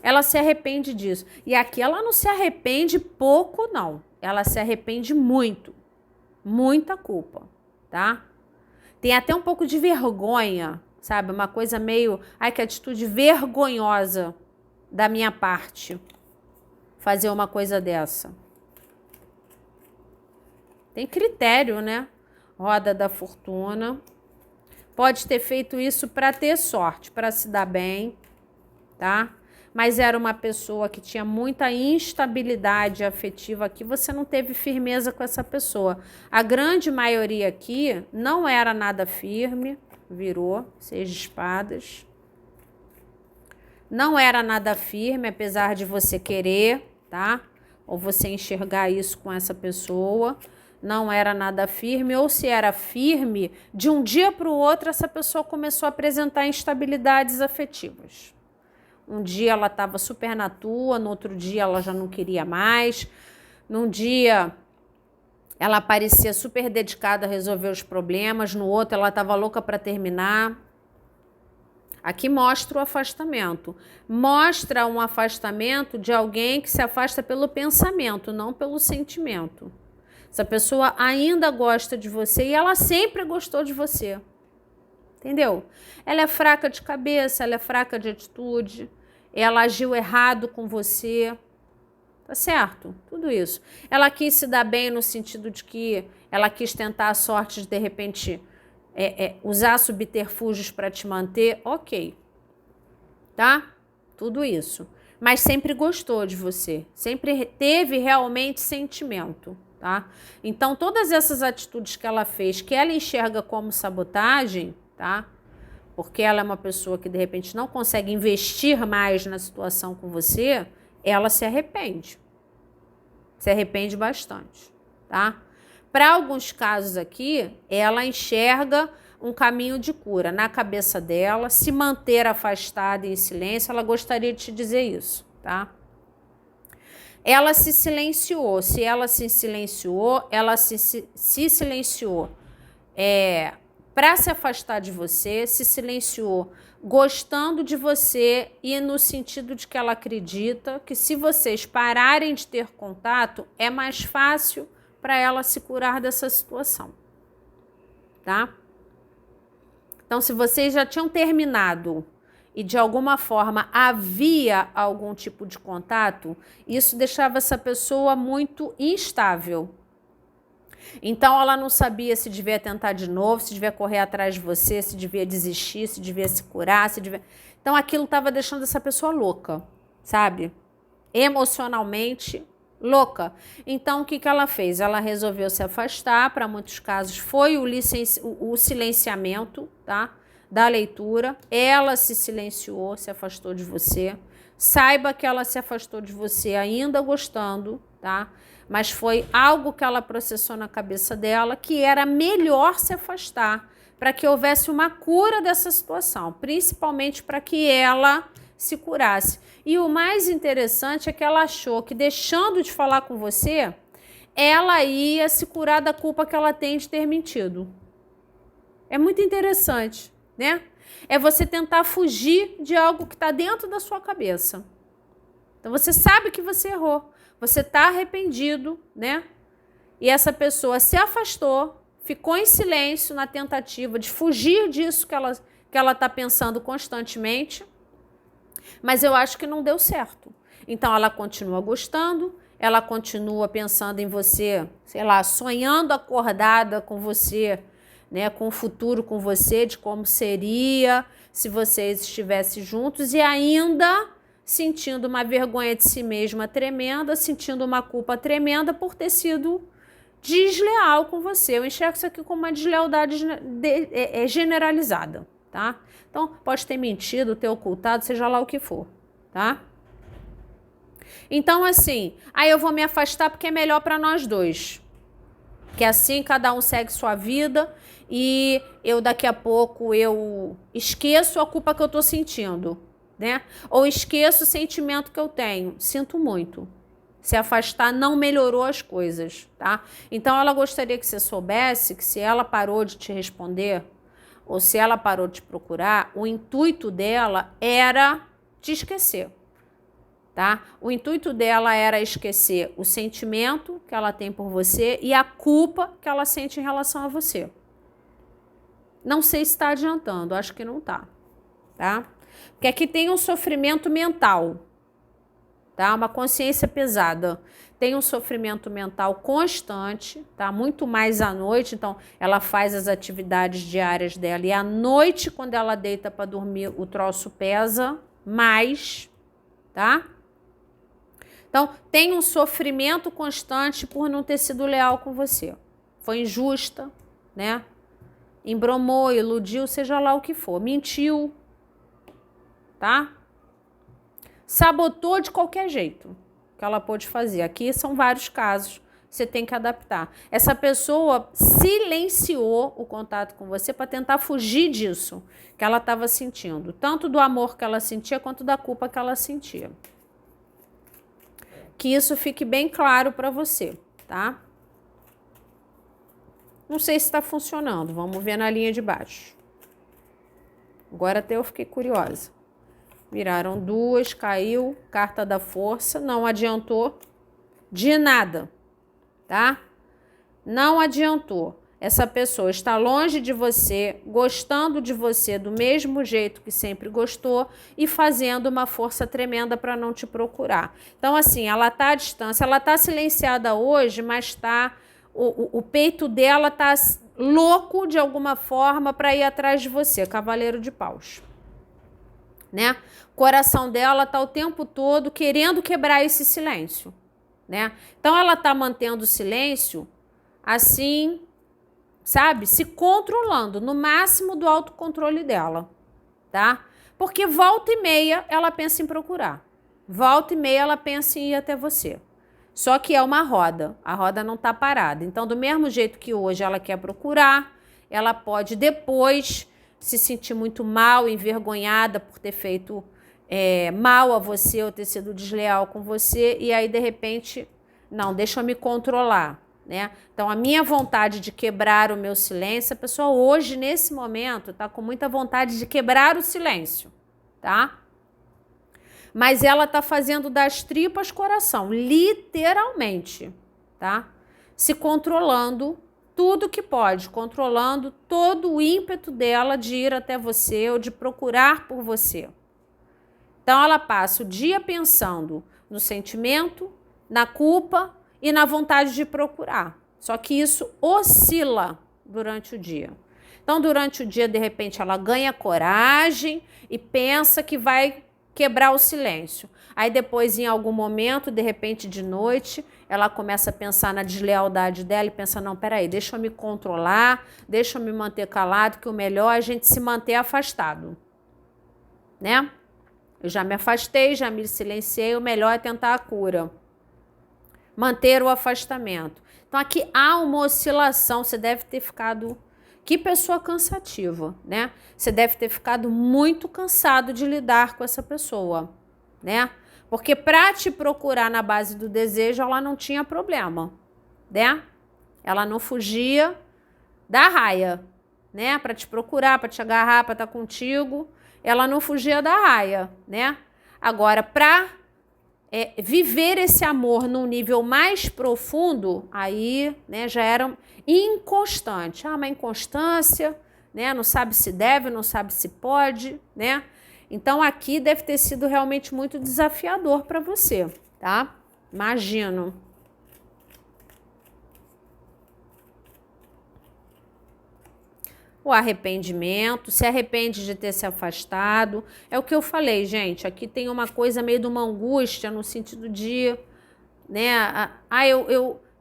Ela se arrepende disso. E aqui ela não se arrepende pouco, não. Ela se arrepende muito. Muita culpa, tá? Tem até um pouco de vergonha, sabe? Uma coisa meio... Ai, que atitude vergonhosa da minha parte. Fazer uma coisa dessa. Tem critério, né? Roda da fortuna. Pode ter feito isso para ter sorte, para se dar bem, tá? Mas era uma pessoa que tinha muita instabilidade afetiva aqui, você não teve firmeza com essa pessoa. A grande maioria aqui não era nada firme, virou 6 de espadas. Não era nada firme, apesar de você querer, tá? Ou você enxergar isso com essa pessoa. Não era nada firme, ou se era firme, de um dia para o outro essa pessoa começou a apresentar instabilidades afetivas. Um dia ela estava super na tua, no outro dia ela já não queria mais, num dia ela parecia super dedicada a resolver os problemas, no outro ela estava louca para terminar. Aqui mostra o afastamento. Mostra um afastamento de alguém que se afasta pelo pensamento, não pelo sentimento. Essa pessoa ainda gosta de você e ela sempre gostou de você. Entendeu? Ela é fraca de cabeça, ela é fraca de atitude, ela agiu errado com você. Tá certo? Tudo isso. Ela quis se dar bem no sentido de que ela quis tentar a sorte de repente usar subterfúgios para te manter, ok. Tá? Tudo isso. Mas sempre gostou de você. Sempre teve realmente sentimento. Tá? Então, todas essas atitudes que ela fez, que ela enxerga como sabotagem, tá? Porque ela é uma pessoa que de repente não consegue investir mais na situação com você, ela se arrepende. Se arrepende bastante, tá? Para alguns casos aqui, ela enxerga um caminho de cura na cabeça dela, se manter afastada em silêncio, ela gostaria de te dizer isso, tá? Ela se silenciou. Se ela se silenciou, ela se silenciou para se afastar de você, se silenciou gostando de você e no sentido de que ela acredita que se vocês pararem de ter contato, é mais fácil para ela se curar dessa situação, tá? Então, se vocês já tinham terminado e de alguma forma havia algum tipo de contato, isso deixava essa pessoa muito instável. Então ela não sabia se devia tentar de novo, se devia correr atrás de você, se devia desistir, se devia se curar, se devia... Então aquilo estava deixando essa pessoa louca, sabe? Emocionalmente louca. Então o que ela fez? Ela resolveu se afastar, para muitos casos foi o silenciamento, tá? Da leitura. Ela se silenciou, se afastou de você. Saiba que ela se afastou de você ainda gostando, tá? Mas foi algo que ela processou na cabeça dela que era melhor se afastar para que houvesse uma cura dessa situação, principalmente para que ela se curasse. E o mais interessante é que ela achou que deixando de falar com você, ela ia se curar da culpa que ela tem de ter mentido. É muito interessante, né? É você tentar fugir de algo que está dentro da sua cabeça. Então você sabe que você errou. Você está arrependido, né? E essa pessoa se afastou, ficou em silêncio na tentativa de fugir disso que ela está pensando constantemente, mas eu acho que não deu certo. Então ela continua gostando, ela continua pensando em você, sei lá, sonhando acordada com você, né? Com o futuro com você, de como seria se vocês estivessem juntos e ainda sentindo uma vergonha de si mesma tremenda, sentindo uma culpa tremenda por ter sido desleal com você. Eu enxergo isso aqui como uma deslealdade generalizada, tá? Então, pode ter mentido, ter ocultado, seja lá o que for, tá? Então, assim, aí eu vou me afastar porque é melhor para nós dois. Que assim cada um segue sua vida e eu daqui a pouco eu esqueço a culpa que eu tô sentindo, né? Ou esqueço o sentimento que eu tenho. Sinto muito. Se afastar não melhorou as coisas, tá? Então ela gostaria que você soubesse que se ela parou de te responder ou se ela parou de te procurar, o intuito dela era te esquecer, tá? O intuito dela era esquecer o sentimento que ela tem por você e a culpa que ela sente em relação a você. Não sei se está adiantando, acho que não tá, tá? Porque aqui tem um sofrimento mental. tá? Uma consciência pesada. Tem um sofrimento mental constante, tá? Muito mais à noite, então ela faz as atividades diárias dela e à noite, quando ela deita para dormir, o troço pesa mais, tá? Então, tem um sofrimento constante por não ter sido leal com você. Foi injusta, né? Embromou, iludiu, seja lá o que for, mentiu, tá? Sabotou de qualquer jeito que ela pôde fazer. Aqui são vários casos, você tem que adaptar. Essa pessoa silenciou o contato com você para tentar fugir disso que ela estava sentindo, tanto do amor que ela sentia quanto da culpa que ela sentia. Que isso fique bem claro para você, tá? Não sei se está funcionando, vamos ver na linha de baixo. Agora até eu fiquei curiosa. Viraram duas, caiu, carta da força, não adiantou de nada, tá? Não adiantou. Essa pessoa está longe de você, gostando de você do mesmo jeito que sempre gostou e fazendo uma força tremenda para não te procurar. Então, assim, ela está à distância, ela está silenciada hoje, mas tá, o peito dela está louco de alguma forma para ir atrás de você, Cavaleiro de Paus. Né? O coração dela tá o tempo todo querendo quebrar esse silêncio, né? Então ela tá mantendo o silêncio assim, sabe? Se controlando no máximo do autocontrole dela, tá? Porque volta e meia ela pensa em procurar. Volta e meia ela pensa em ir até você. Só que é uma roda, a roda não tá parada. Então, do mesmo jeito que hoje ela quer procurar, ela pode depois se sentir muito mal, envergonhada por ter feito mal a você ou ter sido desleal com você, e aí de repente, não, deixa eu me controlar, né? Então a minha vontade de quebrar o meu silêncio, a pessoa hoje, nesse momento, tá com muita vontade de quebrar o silêncio, tá? Mas ela tá fazendo das tripas coração, literalmente, tá? Se controlando tudo que pode, controlando todo o ímpeto dela de ir até você ou de procurar por você. Então ela passa o dia pensando no sentimento, na culpa e na vontade de procurar. Só que isso oscila durante o dia. Então durante o dia, de repente, ela ganha coragem e pensa que vai quebrar o silêncio. Aí depois, em algum momento, de repente de noite, ela começa a pensar na deslealdade dela e pensa, não, peraí, deixa eu me controlar, deixa eu me manter calado, que o melhor é a gente se manter afastado, né? Eu já me afastei, já me silenciei, o melhor é tentar a cura. Manter o afastamento. Então aqui há uma oscilação, você deve ter ficado... Que pessoa cansativa, né? Você deve ter ficado muito cansado de lidar com essa pessoa, né? Porque para te procurar na base do desejo, ela não tinha problema, né? Ela não fugia da raia, né? Para te procurar, para te agarrar, para estar contigo, ela não fugia da raia, né? Agora, para viver esse amor num nível mais profundo, aí, né, já era inconstante. Ah, uma inconstância, né? Não sabe se deve, não sabe se pode, né? Então aqui deve ter sido realmente muito desafiador para você, tá? Imagino. O arrependimento, se arrepende de ter se afastado. É o que eu falei, gente. Aqui tem uma coisa meio de uma angústia no sentido de, né?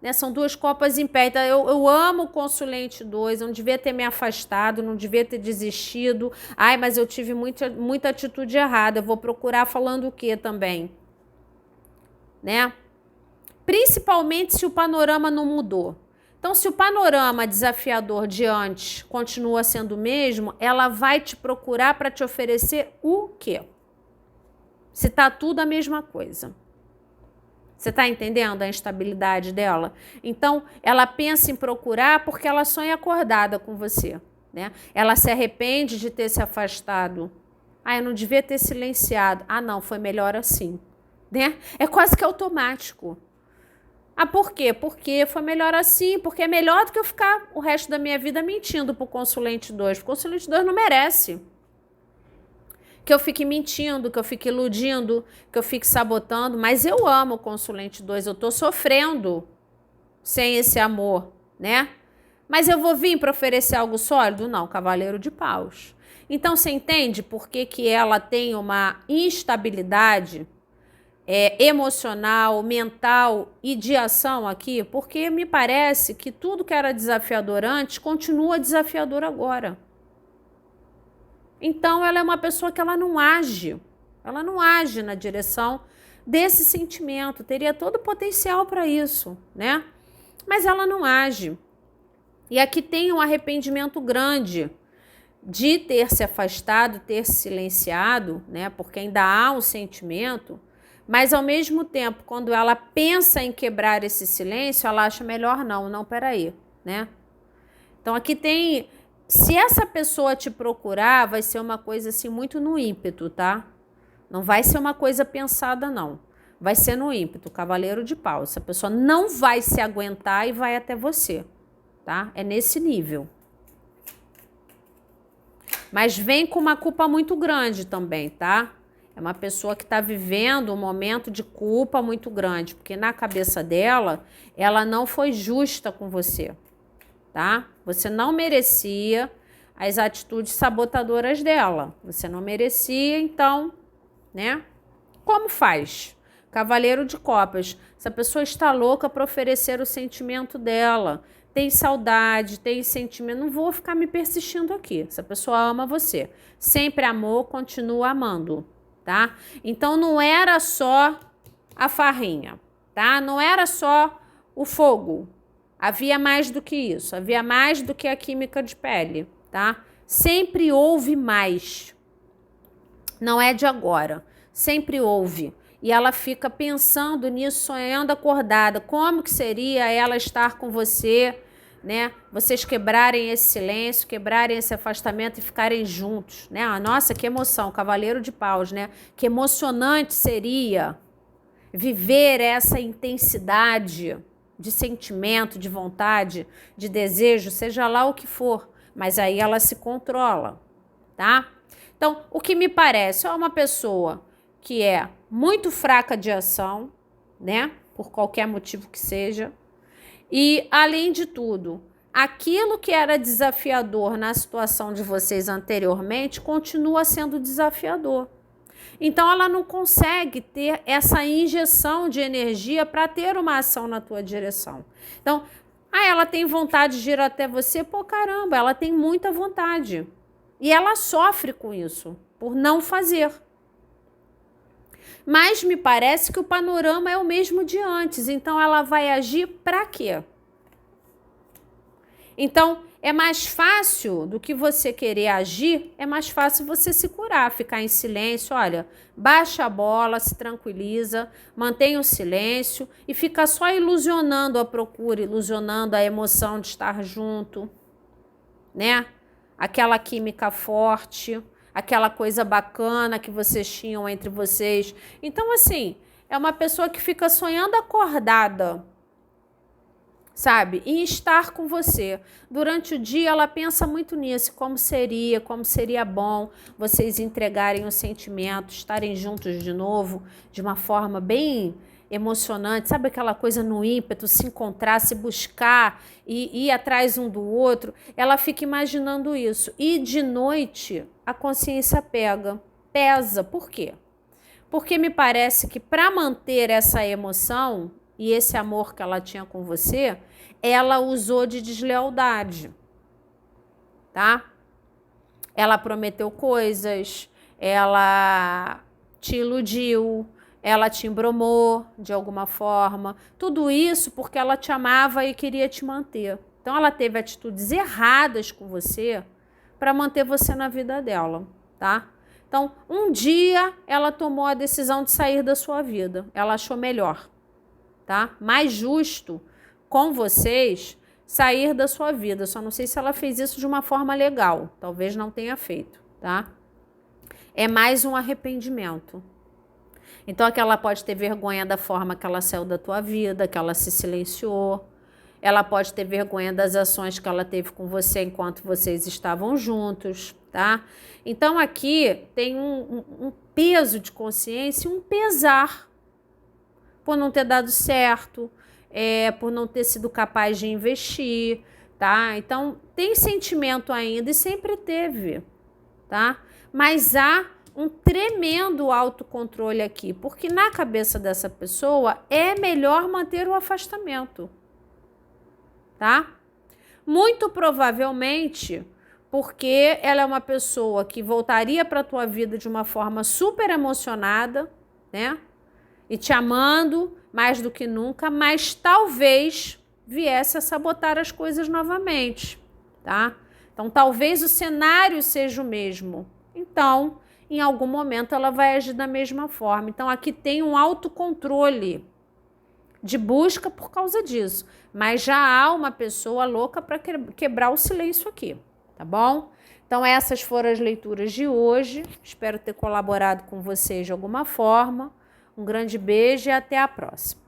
Né, são duas copas em pé. Então, eu amo o Consulente 2, eu não devia ter me afastado, não devia ter desistido. Ai, mas eu tive muita atitude errada. Eu vou procurar falando o quê também? Né? Principalmente se o panorama não mudou. Então, se o panorama desafiador de antes continua sendo o mesmo, ela vai te procurar para te oferecer o quê? Se tá tudo a mesma coisa. Você tá entendendo a instabilidade dela? Então, ela pensa em procurar porque ela sonha acordada com você, né? Ela se arrepende de ter se afastado. Ah, eu não devia ter silenciado. Ah, não, foi melhor assim, né? É quase que automático. Ah, por quê? Porque foi melhor assim, porque é melhor do que eu ficar o resto da minha vida mentindo pro Consulente 2. O Consulente 2 não merece. que eu fique mentindo, que eu fique iludindo, que eu fique sabotando, mas eu amo o consulente 2, eu tô sofrendo sem esse amor, né? Mas eu vou vir para oferecer algo sólido? Não, cavaleiro de paus. Então, você entende por que que ela tem uma instabilidade emocional, mental e de ação aqui? Porque me parece que tudo que era desafiador antes continua desafiador agora. Então, ela é uma pessoa que ela não age na direção desse sentimento, teria todo o potencial para isso, né? Mas ela não age. E aqui tem um arrependimento grande de ter se afastado, ter se silenciado, né? Porque ainda há um sentimento, mas ao mesmo tempo, quando ela pensa em quebrar esse silêncio, ela acha melhor não, peraí, né? Então aqui tem, se essa pessoa te procurar, vai ser uma coisa assim muito no ímpeto, tá? Não vai ser uma coisa pensada, não. Vai ser no ímpeto, cavaleiro de paus. Essa pessoa não vai se aguentar e vai até você, tá? É nesse nível. Mas vem com uma culpa muito grande também, tá? É uma pessoa que está vivendo um momento de culpa muito grande, porque na cabeça dela, ela não foi justa com você, tá? Você não merecia as atitudes sabotadoras dela. Você não merecia, então, né? Como faz? Cavaleiro de copas. Essa pessoa está louca para oferecer o sentimento dela. Tem saudade, tem sentimento. Não vou ficar me persistindo aqui. Essa pessoa ama você. Sempre amou, continua amando, tá? Então não era só a farrinha, tá? Não era só o fogo. Havia mais do que isso. Havia mais do que a química de pele, tá? Sempre houve mais. Não é de agora. Sempre houve. E ela fica pensando nisso, sonhando acordada. Como que seria ela estar com você, né? Vocês quebrarem esse silêncio, quebrarem esse afastamento e ficarem juntos, né? Ah, nossa, que emoção, cavaleiro de paus, né? Que emocionante seria viver essa intensidade de sentimento, de vontade, de desejo, seja lá o que for. Mas aí ela se controla, tá? Então, o que me parece é uma pessoa que é muito fraca de ação, né? Por qualquer motivo que seja. E, além de tudo, aquilo que era desafiador na situação de vocês anteriormente continua sendo desafiador. Então, ela não consegue ter essa injeção de energia para ter uma ação na tua direção. Então, ela tem vontade de ir até você? Pô, caramba, ela tem muita vontade. E ela sofre com isso, por não fazer. Mas me parece que o panorama é o mesmo de antes. Então, ela vai agir para quê? Então, é mais fácil do que você querer agir, é mais fácil você se curar, ficar em silêncio. Olha, baixa a bola, se tranquiliza, mantenha o silêncio e fica só ilusionando a procura, ilusionando a emoção de estar junto, né? Aquela química forte, aquela coisa bacana que vocês tinham entre vocês. Então, assim, é uma pessoa que fica sonhando acordada, sabe? Em estar com você. Durante o dia, ela pensa muito nisso, como seria bom vocês entregarem o sentimento, estarem juntos de novo, de uma forma bem emocionante, sabe aquela coisa no ímpeto, se encontrar, se buscar e ir atrás um do outro. Ela fica imaginando isso. E de noite, a consciência pesa. Por quê? Porque me parece que para manter essa emoção e esse amor que ela tinha com você, ela usou de deslealdade, tá? Ela prometeu coisas, ela te iludiu, ela te embromou de alguma forma. Tudo isso porque ela te amava e queria te manter. Então, ela teve atitudes erradas com você para manter você na vida dela, tá? Então, um dia ela tomou a decisão de sair da sua vida. Ela achou melhor, tá? Mais justo com vocês sair da sua vida. Só não sei se ela fez isso de uma forma legal. Talvez não tenha feito, tá? É mais um arrependimento. Então, é que ela pode ter vergonha da forma que ela saiu da tua vida, que ela se silenciou. ela pode ter vergonha das ações que ela teve com você enquanto vocês estavam juntos, tá? Então aqui tem um peso de consciência, um pesar por não ter dado certo, por não ter sido capaz de investir, tá? Então tem sentimento ainda e sempre teve, tá? Mas há um tremendo autocontrole aqui, porque na cabeça dessa pessoa é melhor manter o afastamento, tá? Muito provavelmente porque ela é uma pessoa que voltaria para a tua vida de uma forma super emocionada, né? E te amando mais do que nunca, mas talvez viesse a sabotar as coisas novamente, tá? Então, talvez o cenário seja o mesmo. Então, em algum momento, ela vai agir da mesma forma. Então, aqui tem um autocontrole de busca por causa disso. Mas já há uma pessoa louca para quebrar o silêncio aqui, tá bom? Então, essas foram as leituras de hoje. Espero ter colaborado com vocês de alguma forma. Um grande beijo e até a próxima.